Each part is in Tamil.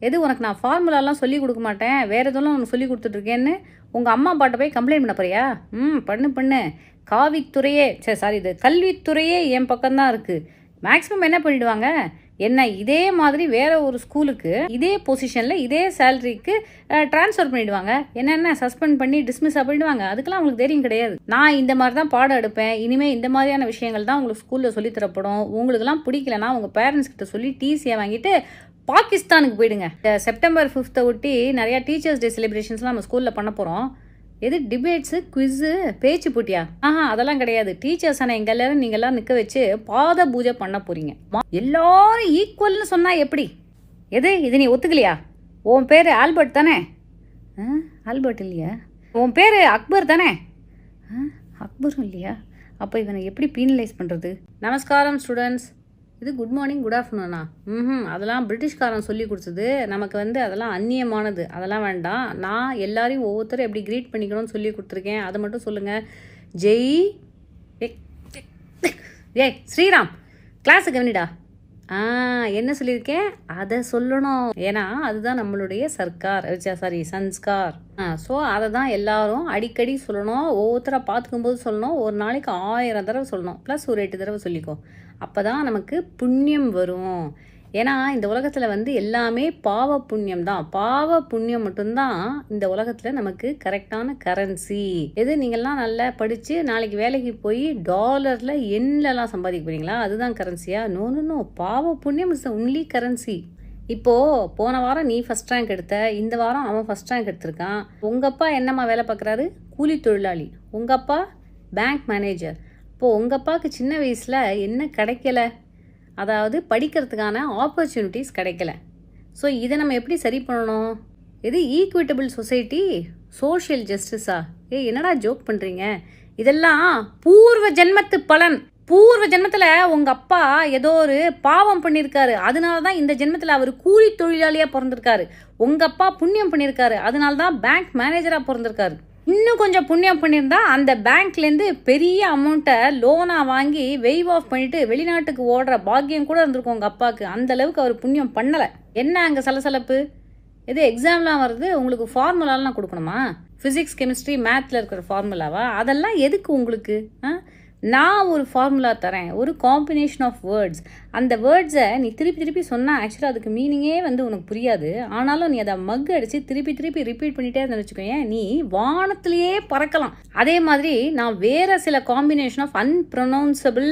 எது உனக்கு நான் ஃபார்முலாலாம் சொல்லி கொடுக்க மாட்டேன், வேறு எதுவும் உனக்கு சொல்லி கொடுத்துட்ருக்கேன்னு உங்கள் அம்மா அப்பாட்ட போய் கம்ப்ளைண்ட் பண்ண போறியா? பண்ணு. காவித்துறையே சாரி இது கல்வித்துறையே என் பக்கம்தான் இருக்குது. மேக்ஸிமம் என்ன பண்ணிவிடுவாங்க, என்ன இதே மாதிரி வேறு ஒரு ஸ்கூலுக்கு இதே பொசிஷனில் இதே சேலரிக்கு ட்ரான்ஸ்ஃபர் பண்ணிவிடுவாங்க. என்னென்ன சஸ்பெண்ட் பண்ணி டிஸ்மிஸாக பண்ணிவிடுவாங்க. அதுக்கெல்லாம் அவங்களுக்கு தெரியும் கிடையாது. நான் இந்த மாதிரி தான் பாடம் எடுப்பேன், இனிமேல் இந்த மாதிரியான விஷயங்கள் தான் உங்களுக்கு ஸ்கூலில் சொல்லித்தரப்படும். உங்களுக்குலாம் பிடிக்கலன்னா உங்கள் பேரண்ட்ஸ் கிட்ட சொல்லி டிசியை வாங்கிட்டு பாகிஸ்தானுக்கு போயிடுங்க. செப்டம்பர் 5 ஒட்டி நிறையா டீச்சர்ஸ் டே செலிப்ரேஷன்ஸ்லாம் நம்ம ஸ்கூலில் பண்ண போகிறோம். எது டிபேட்ஸு, குவிஸு, பேச்சு போட்டியா? அதெல்லாம் கிடையாது. டீச்சர்ஸ் ஆனால் எங்கள் எல்லாரும் நீங்கள்லாம் நிற்க வச்சு பாத பூஜை பண்ண போகிறீங்க. எல்லாரும் ஈக்குவல்னு சொன்னால் எப்படி? இது நீ ஒத்துக்கலையா? உன் பேர் ஆல்பர்ட் தானே? ஆல்பர்ட் இல்லையா? உன் பேர் அக்பர் தானே? அக்பரும் இல்லையா? அப்போ இவனை எப்படி பீனலைஸ் பண்ணுறது? நமஸ்காரம் ஸ்டூடெண்ட்ஸ். இது குட் மார்னிங் குட் ஆஃப்டர்நூனா? அதெல்லாம் பிரிட்டிஷ்காரன் சொல்லி கொடுத்தது. நமக்கு அதெல்லாம் அந்நியமானது. அதெல்லாம் வேண்டாம். நான் எல்லாரையும் ஒவ்வொருத்தரும் எப்படி க்ரீட் பண்ணிக்கணும்னு சொல்லி கொடுத்துருக்கேன். அதை மட்டும் சொல்லுங்கள். ஜெய் ஸ்ரீராம், கிளாஸுக்கு கவனிடா. என்ன சொல்லியிருக்கேன் அதை சொல்லணும். ஏன்னா அதுதான் நம்மளுடைய சன்ஸ்கார். ஸோ அதை தான் எல்லாரும் அடிக்கடி சொல்லணும். ஒவ்வொருத்தராக பார்த்துக்கும்போது சொல்லணும். ஒரு நாளைக்கு 1000 தடவை சொல்லணும். ப்ளஸ் ஒரு 8 தடவை சொல்லிக்கோ. அப்போ தான் நமக்கு புண்ணியம் வரும். ஏன்னா இந்த உலகத்தில் எல்லாமே பாவ புண்ணியம் தான். பாவ புண்ணியம் மட்டும்தான் இந்த உலகத்தில் நமக்கு கரெக்டான கரன்சி. எது நீங்கள்லாம் நல்லா படித்து நாளைக்கு வேலைக்கு போய் டாலரில் எண்ணிலலாம் சம்பாதிக்க போகிறீங்களா? அதுதான் கரன்சியா? நோ. பாவ புண்ணியம் இஸ் த ஒன்லி கரன்சி. இப்போது போன வாரம் நீ ஃபஸ்ட் ரேங்க் எடுத்த, இந்த வாரம் அவன் ஃபஸ்ட் ரேங்க் எடுத்திருக்கான். உங்கள் அப்பா என்னம்மா வேலை பார்க்குறாரு? கூலி தொழிலாளி. உங்கள் அப்பா பேங்க் மேனேஜர். இப்போது உங்கள் அப்பாவுக்கு சின்ன வயசில் என்ன கிடைக்கல? அதாவது படிக்கிறதுக்கான ஆப்பர்ச்சுனிட்டிஸ் கிடைக்கல. ஸோ இதை நம்ம எப்படி சரி பண்ணணும்? இது ஈக்விட்டபிள் சொசைட்டி, சோஷியல் ஜஸ்டிஸா? என்னடா ஜோக் பண்ணுறீங்க? இதெல்லாம் பூர்வ ஜென்மத்து பலன். பூர்வ ஜென்மத்தில் உங்கள் அப்பா ஏதோ ஒரு பாவம் பண்ணியிருக்காரு, அதனால தான் இந்த ஜென்மத்தில் அவர் கூலி தொழிலாளியாக பிறந்திருக்காரு. உங்கள் அப்பா புண்ணியம் பண்ணியிருக்காரு, அதனால தான் பேங்க் மேனேஜராக பிறந்திருக்காரு. இன்னும் கொஞ்சம் புண்ணியம் பண்ணியிருந்தா அந்த பேங்க்லேருந்து பெரிய அமௌண்ட்டை லோனாக வாங்கி வெய்வ் ஆஃப் பண்ணிவிட்டு வெளிநாட்டுக்கு ஓடுற பாக்கியம் கூட இருந்திருக்கும் உங்கள் அப்பாவுக்கு. அந்தளவுக்கு அவர் புண்ணியம் பண்ணலை. என்ன அங்கே சலசலப்பு? எக்ஸாம்லாம் வருது, உங்களுக்கு ஃபார்முலாலாம் கொடுக்கணுமா? ஃபிசிக்ஸ், கெமிஸ்ட்ரி, மேத்தில் இருக்கிற ஃபார்முலாவா? அதெல்லாம் எதுக்கு உங்களுக்கு? நான் ஒரு ஃபார்முலா தரேன், ஒரு காம்பினேஷன் ஆஃப் வேர்ட்ஸ். அந்த வேர்ட்ஸை நீ திருப்பி சொன்னால் ஆக்சுவலாக அதுக்கு மீனிங்கே உனக்கு புரியாது. ஆனாலும் நீ அதை மக் அடித்து திருப்பி ரிப்பீட் பண்ணிகிட்டே இருந்தேன்னு வச்சுக்கோயேன், நீ வானத்திலேயே பறக்கலாம். அதே மாதிரி நான் வேறு சில காம்பினேஷன் ஆஃப் அன்ப்ரொனவுன்சபிள்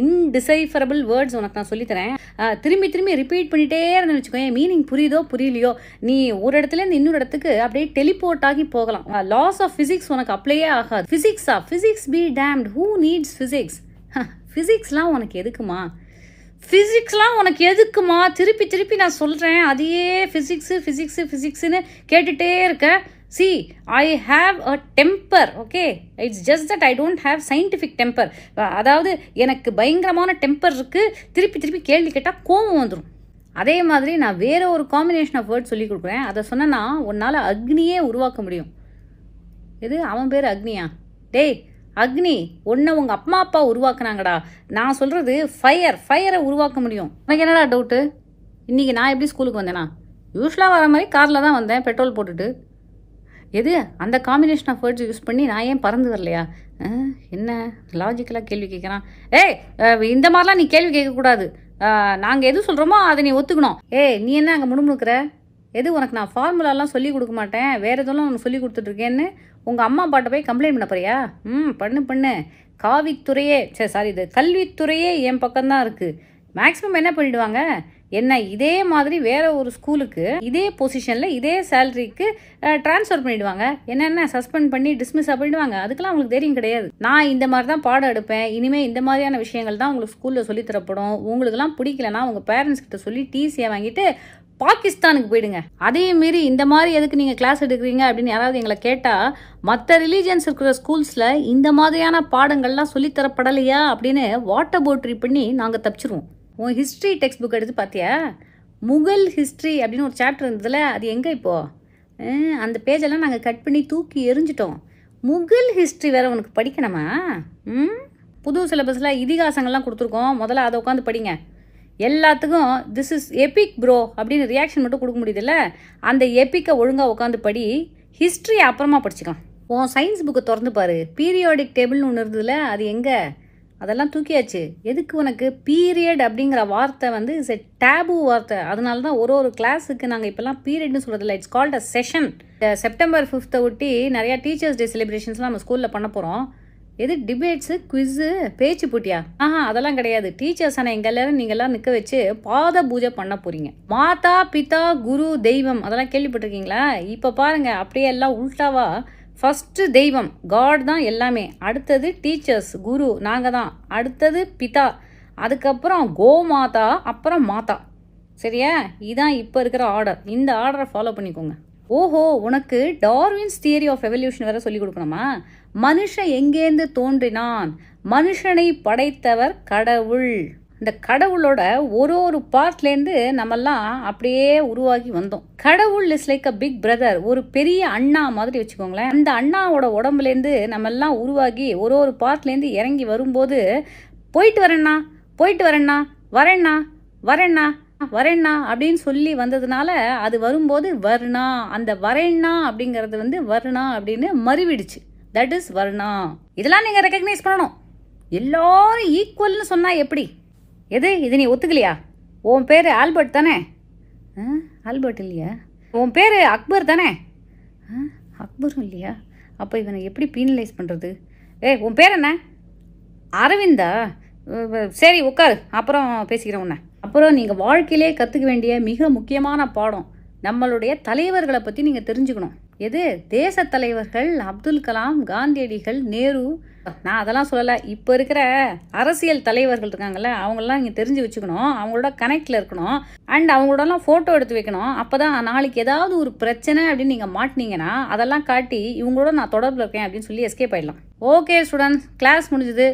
இன்டிசைஃபரபிள் வேர்ட்ஸ் உனக்கு நான் சொல்லித்தரேன். திரும்பி ரிப்பீட் பண்ணிகிட்டே இருந்தேன்னு வச்சுக்கோயேன், மீனிங் புரியுதோ புரியலையோ நீ ஒரு இடத்துலேருந்து இன்னொரு இடத்துக்கு அப்படியே டெலிபோர்ட் ஆகி போகலாம். லாஸ் ஆஃப் ஃபிசிக்ஸ் உனக்கு அப்ளையே ஆகாது. Physics be damned. Who needs physics? ஃபிசிக்ஸ்லாம் உனக்கு எதுக்குமா? திருப்பி நான் சொல்கிறேன், அதையே ஃபிசிக்ஸுன்னு கேட்டுகிட்டே இருக்க. See, I have a temper, okay? It's just that I don't have scientific temper. அதாவது எனக்கு பயங்கரமான டெம்பர் இருக்குது. திருப்பி கேள்வி கேட்டால் கோபம் வந்துடும். அதே மாதிரி நான் வேறு ஒரு காம்பினேஷன் ஆஃப் வேர்ட் சொல்லி கொடுக்குறேன். அதை சொன்னா உன்னால் அக்னியே உருவாக்க முடியும். அவன் பேர் அக்னியா? டேய் அக்னி, ஒன்றை உங்கள் அம்மா அப்பா உருவாக்குனாங்கடா. நான் சொல்கிறது ஃபயரை உருவாக்க முடியும். உனக்கு என்னடா டவுட்டு? இன்றைக்கி நான் எப்படி ஸ்கூலுக்கு வந்தேனா? யூஸ்வலாக வர மாதிரி காரில் தான் வந்தேன், பெட்ரோல் போட்டுட்டு. அந்த காம்பினேஷன் ஆஃப் வேர்ட்ஸ் யூஸ் பண்ணி நான் ஏன் பறந்து வரலையா? என்ன லாஜிக்கலாக கேள்வி கேட்குறான். இந்த மாதிரிலாம் நீ கேள்வி கேட்கக்கூடாது. நாங்கள் எது சொல்கிறோமோ அதை நீ ஒத்துக்கணும். நீ என்ன அங்கே முணுமுணுக்கிற? உனக்கு நான் ஃபார்முலாலாம் சொல்லி கொடுக்க மாட்டேன், வேறு எதுவும் உனக்கு சொல்லி கொடுத்துட்ருக்கேன்னு உங்கள் அம்மா அப்பாட்ட போய் கம்ப்ளைண்ட் பண்ண போறியா? பண்ணு. காவித்துறையே சாரி இது கல்வித்துறையே என் பக்கம்தான் இருக்குது. மேக்ஸிமம் என்ன பண்ணிவிடுவாங்க, என்ன இதே மாதிரி வேறு ஒரு ஸ்கூலுக்கு இதே பொசிஷனில் இதே சேலரிக்கு ட்ரான்ஸ்ஃபர் பண்ணிவிடுவாங்க. என்னென்ன சஸ்பெண்ட் பண்ணி டிஸ்மிஸாக பண்ணிவிடுவாங்க. அதுக்கெல்லாம் அவங்களுக்கு தெரியும் கிடையாது. நான் இந்த மாதிரி தான் பாடம் எடுப்பேன், இனிமேல் இந்த மாதிரியான விஷயங்கள் தான் உங்களுக்கு ஸ்கூலில் சொல்லித்தரப்படும். உங்களுக்குலாம் பிடிக்கலன்னா உங்கள் பேரண்ட்ஸ் கிட்ட சொல்லி டிசியை வாங்கிட்டு பாகிஸ்தானுக்கு போயிடுங்க. அதே மாரி இந்த மாதிரி எதுக்கு நீங்கள் கிளாஸ் எடுக்கிறீங்க அப்படின்னு யாராவது எங்களை கேட்டால், மற்ற ரிலீஜியன்ஸ் இருக்கிற ஸ்கூல்ஸில் இந்த மாதிரியான பாடங்கள்லாம் சொல்லித்தரப்படலையா அப்படின்னு வாட்டர் போட்ரி பண்ணி நாங்கள் தப்பிச்சிருவோம். உன் ஹிஸ்ட்ரி டெக்ஸ்ட் புக் எடுத்து பார்த்தியா? முகல் ஹிஸ்ட்ரி அப்படின்னு ஒரு சாப்டர் இருந்ததில்ல, அது எங்கே இப்போது? அந்த பேஜெல்லாம் நாங்கள் கட் பண்ணி தூக்கி எரிஞ்சிட்டோம். முகல் ஹிஸ்ட்ரி வேறு உனக்கு படிக்கணுமா? புது சிலபஸில் இதிகாசங்கள்லாம் கொடுத்துருக்கோம், முதல்ல அதை உட்காந்து படிங்க. எல்லாத்துக்கும் திஸ் இஸ் எபிக் ப்ரோ அப்படின்னு ரியாக்ஷன் மட்டும் கொடுக்க முடியுதுல்ல, அந்த எப்பிக்கை ஒழுங்காக உட்காந்து படி, ஹிஸ்ட்ரி அப்புறமா படிச்சுக்கலாம். உன் சயின்ஸ் புக்கை திறந்து பாரு, பீரியாடிக் டேபிள்னு ஒன்று இருந்ததுல, அது எங்கே? அதெல்லாம் தூக்கியாச்சு. எதுக்கு உனக்கு பீரியட் அப்படிங்கிற வார்த்தை வந்து இட்ஸ் எ டேபு வார்த்தை. அதனால தான் ஒரு கிளாஸுக்கு நாங்கள் இப்போல்லாம் பீரியட்னு சொல்கிறதில்ல, it's called a session. September 5th ஒட்டி நிறையா டீச்சர்ஸ் டே செலிப்ரேஷன்ஸ்லாம் நம்ம ஸ்கூலில் பண்ண போகிறோம். எது டிபேட்ஸு, குவிஸு, பேச்சு போட்டியா? அதெல்லாம் கிடையாது. டீச்சர்ஸ் ஆனால் எங்கள் எல்லாரும் நீங்கள்லாம் நிற்க வச்சு பாத பூஜை பண்ண போகிறீங்க. மாதா பிதா குரு தெய்வம் அதெல்லாம் கேள்விப்பட்டிருக்கீங்களா? இப்போ பாருங்கள், அப்படியே எல்லாம் உல்டாவா. ஃபஸ்ட்டு தெய்வம் காட் தான் எல்லாமே, அடுத்தது டீச்சர்ஸ் குரு நாங்கள் தான், அடுத்தது பிதா, அதுக்கப்புறம் கோமாதா, அப்புறம் மாதா. சரியா? இதான் இப்போ இருக்கிற ஆர்டர். இந்த ஆர்டரை ஃபாலோ பண்ணிக்கோங்க. ஓஹோ, உனக்கு டார்வின்ஸ் தியரி ஆஃப் எவல்யூஷன் வேறு சொல்லி கொடுக்கணுமா? மனுஷன் எங்கேருந்து தோன்றினான்? மனுஷனை படைத்தவர் கடவுள். இந்த கடவுளோட ஒரு பார்ட்லேருந்து நம்மெல்லாம் அப்படியே உருவாகி வந்தோம். கடவுள் is like a big brother, ஒரு பெரிய அண்ணா மாதிரி வச்சுக்கோங்களேன். அந்த அண்ணாவோட உடம்புலேருந்து நம்மெல்லாம் உருவாகி ஒரு பார்ட்லேருந்து இறங்கி வரும்போது போயிட்டு வரேண்ணா, போயிட்டு வரேண்ணா, வரேண்ணா, வரேண்ணா, வரேண்ணா அப்படின்னு சொல்லி வந்ததுனால அது வரும்போது வர்ணா. அந்த வரேண்ணா அப்படிங்கிறது வந்து வர்ணா அப்படின்னு மறுவிடுச்சு. That is Varna. இதெல்லாம் நீங்கள் ரெக்கக்னைஸ் பண்ணணும். எல்லாரும் ஈக்குவல்னு சொன்னால் எப்படி? இது நீ ஒத்துக்கலையா? உன் பேர் ஆல்பர்ட் தானே? ஆல்பர்ட் இல்லையா? உன் பேர் அக்பர் தானே? அக்பரும் இல்லையா? அப்போ இவனை எப்படி பீனலைஸ் பண்ணுறது? உன் பேர் என்ன? அரவிந்தா? சரி உட்காரு, அப்புறம் பேசிக்கிறேன் உன்னை. அப்புறம் நீங்கள் வாழ்க்கையிலே கற்றுக்க வேண்டிய மிக முக்கியமான பாடம், நம்மளுடைய தலைவர்களை பற்றி நீங்கள் தெரிஞ்சுக்கணும். எது? தேச தலைவர்கள் அப்துல் கலாம், காந்தியடிகள், நேரு. நான் அதெல்லாம் சொல்லலை. இப்போ இருக்கிற அரசியல் தலைவர்கள் இருக்காங்கல்ல, அவங்களெலாம் நீங்கள் தெரிஞ்சு வச்சுக்கணும். அவங்களோட கனெக்டில் இருக்கணும். அண்ட் அவங்களோடலாம் ஃபோட்டோ எடுத்து வைக்கணும். அப்போ தான் நாளைக்கு ஏதாவது ஒரு பிரச்சனை அப்படின்னு நீங்கள் மாட்டினீங்கன்னா அதெல்லாம் காட்டி இவங்களோட நான் தொடர்பில் இருக்கேன் அப்படின்னு சொல்லி எஸ்கேப் ஆகிடலாம். ஓகே ஸ்டூடெண்ட்ஸ், கிளாஸ் முடிஞ்சுது.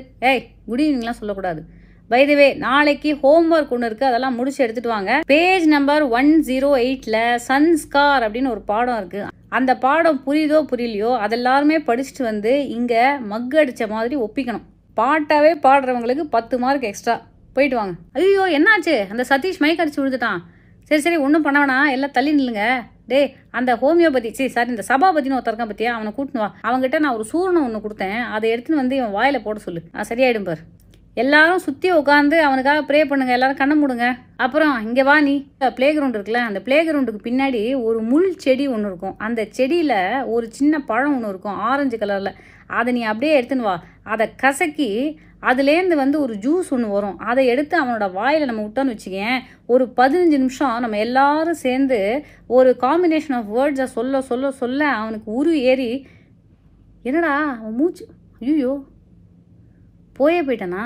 குட் ஈவினிங்லாம் சொல்லக்கூடாது. பை தி வே, நாளைக்கு ஹோம்ஒர்க் ஒன்று இருக்குது, அதெல்லாம் முடிச்சு எடுத்துகிட்டு வாங்க. பேஜ் நம்பர் 108ல் சன்ஸ்கார் அப்படின்னு ஒரு பாடம் இருக்குது. அந்த பாடம் புரியுதோ புரியலையோ அதெல்லாருமே படிச்சுட்டு வந்து இங்கே மக்கு அடித்த மாதிரி ஒப்பிக்கணும். பாட்டாவே பாடுறவங்களுக்கு 10 மார்க் எக்ஸ்ட்ரா. போயிட்டு வாங்க. ஐயோ என்னாச்சு? அந்த சதீஷ் மைக் அடிச்சு விழுந்துட்டான். சரி ஒன்றும் பண்ண வேணாம், எல்லாம் தள்ளி நில்லுங்க. அந்த ஹோமியோபதி இந்த சபாபதினு ஒருத்தருக்கான் பற்றியா, அவனை கூட்டின்னு வா. அவங்ககிட்ட நான் ஒரு சூரணம் ஒன்று கொடுத்தேன், அதை எடுத்துன்னு வந்து இவன் வாயில் போட சொல்லு. சரியாயிடும் பார். எல்லாரும் சுற்றி உட்காந்து அவனுக்காக ப்ரே பண்ணுங்க. எல்லாரும் கண்ணை மூடுங்க. அப்புறம் இங்கே வா, நீ ப்ளே கிரவுண்ட் இருக்குல்ல, அந்த ப்ளே கிரவுண்டுக்கு பின்னாடி ஒரு முள் செடி ஒன்று இருக்கும். அந்த செடியில் ஒரு சின்ன பழம் ஒன்று இருக்கும், ஆரஞ்சு கலரில். அதை நீ அப்படியே எடுத்துன்னு வா. அதை கசக்கி அதுலேருந்து வந்து ஒரு ஜூஸ் ஒன்று வரும், அதை எடுத்து அவனோட வாயில் நம்ம விட்டோன்னு வச்சுக்கேன். ஒரு 15 நிமிஷம் நம்ம எல்லாரும் சேர்ந்து ஒரு காம்பினேஷன் ஆஃப் வேர்ட்ஸை சொல்ல சொல்ல சொல்ல அவனுக்கு உரு ஏறி, என்னடா அவன் மூச்சு, ஐயோ போயே போயிட்டானா?